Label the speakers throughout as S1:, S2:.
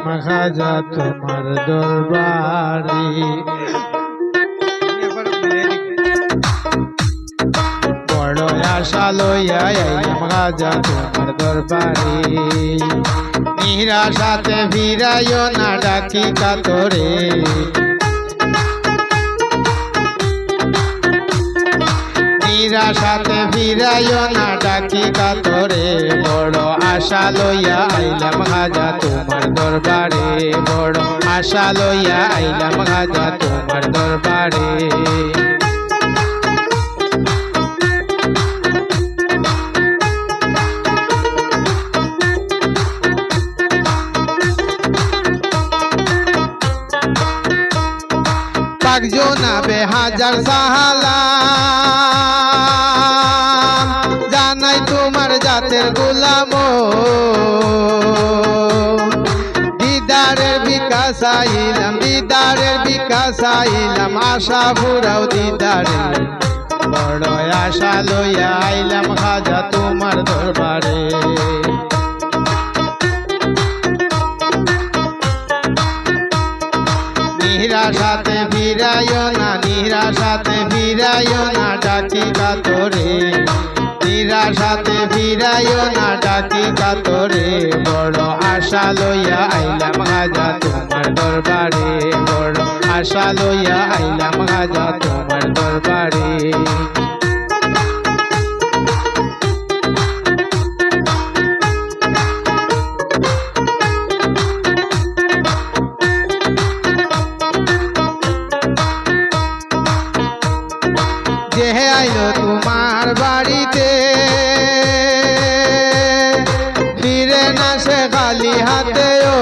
S1: আইলাম খাজা তোমার দরবারে। বড় আশা লইয়া আইলাম খাজা তোমার দরবারে। নিরাশাতে ফিরাইও না ডাকি কাতরে। নিরাশাতে ফিরাইও না ডাকি কাতরে। বড় আশা লইয়া আইলাম খাজা তোমার দরবারে। বড় আশা লইয়া আইলাম খাজা তোমার দরবারে। পাক জনাবে হাজার সালাম, জানাই তোমার জাতের গোলাম। দিদারের বিকাশ আইলাম, দিদারের বিকাশ আইলাম, আশা ফুরাও দিদারে। বড় আশা লইয়া আইলাম খাজা তোমার দরবারে। নিরাশাতে ফিরাইও না, নিরাশাতে ফিরাইও না ডাকি কাতরে। নিরাশাতে ফিরাইও না ডাকি কাতরে। বড় আশা লইয়া আইলাম খাজা তোমার দরবারে। বড় আশা লইয়া আইলাম খাজা তোমার দরবারে। যে আইলো তোমার বাড়িতে, ফিরে না সে খালি হাতে। ও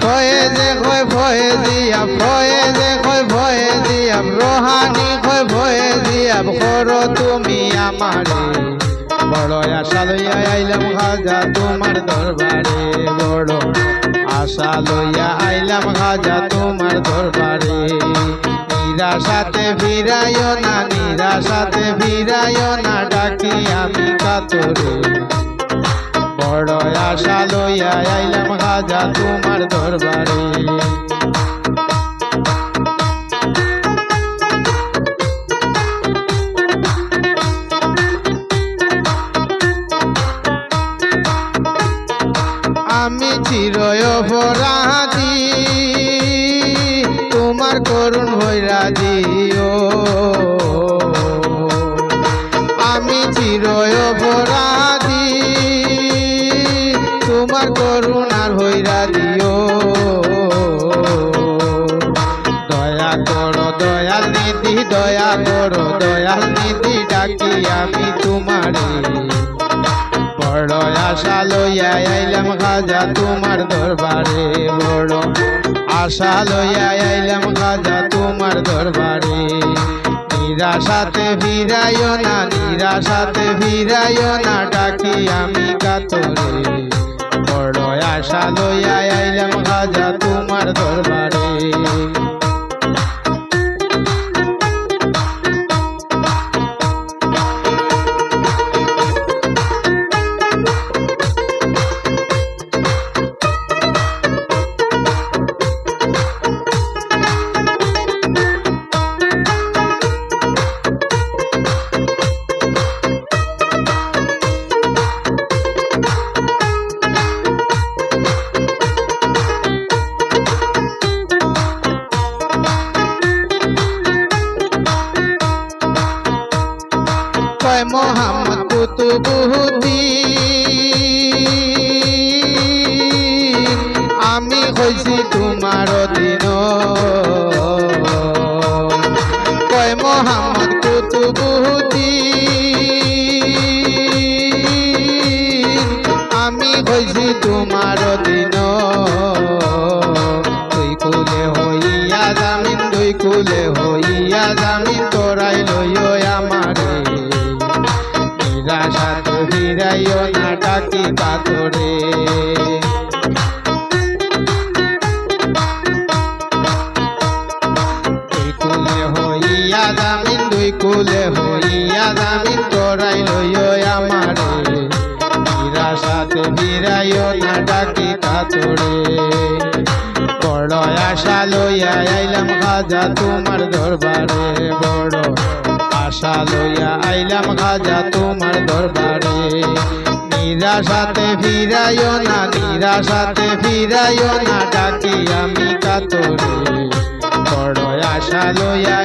S1: ফয়েজে কয় ফয়েজিয়াব, ফয়েজে কয় ফয়েজিয়াব, রোহানি কয় ফয়েজিয়াব, করো তুমি আমারে। বড় আশা লইয়া আইলাম খাজা তোমার দরবারে। বড় আশা লইয়া আইলাম খাজা তোমার দরবারে। নিরাশাতে ফিরাইও না, নিরাশাতে ফিরাইও না ডাকি আমি কাতরে। বড় আশা লইয়া আইলাম খাজা তোমার দরবারে। আমি চিরয় অপরাধী, তোমার করুণ হইরাজি। ও আমি চিরয় অপরাধী, তোমার করুণার হইরাজি। ও দয়া করো দয়াল নিধি, দয়া করো দয়াল নিধি, ডাকি আমি তোমারে। বড় আশা লইয়া আইলাম খাজা তোমার দরবারে। বড় আশা লইয়া আইলাম খাজা তোমার দরবারে। নিরাশাতে ফিরাইও না, নিরাশাতে ফিরাইও না ডাকি আমি কাতরে। বড় আশা লইয়া আইলাম খাজা তোমার দরবারে। কয় মোহাম্মদ কুতুবুদ্দিন, আমি হইছি তোমার দিন। কয় মোহাম্মদ কুতুবুদ্দিন, আমি হইছি তোমার দিন। দুই কুলে হইয়া জামিন, দুই কুলে হইয়া জামিন, তোরাই লইও আমারে। নিরাশাতে ফিরাইও না ডাকি কাতরে। দুই কুলে হইয়া জামিন, দুই কুলে হইয়া জামিন, তোরাই লইও আমারে। নিরাশাতে ফিরাই ফিরাইও না ডাকি কাতরে বড় আশা লইয়া আইলাম খাজা তোমার দরবারে বড় আশা লইয়া আইলাম খাজা তোমার দরবারে নিরাশাতে ফিরাইও না নিরাশাতে ফিরাইও না ডাকি আমি কাতরে বড় আশা লইয়া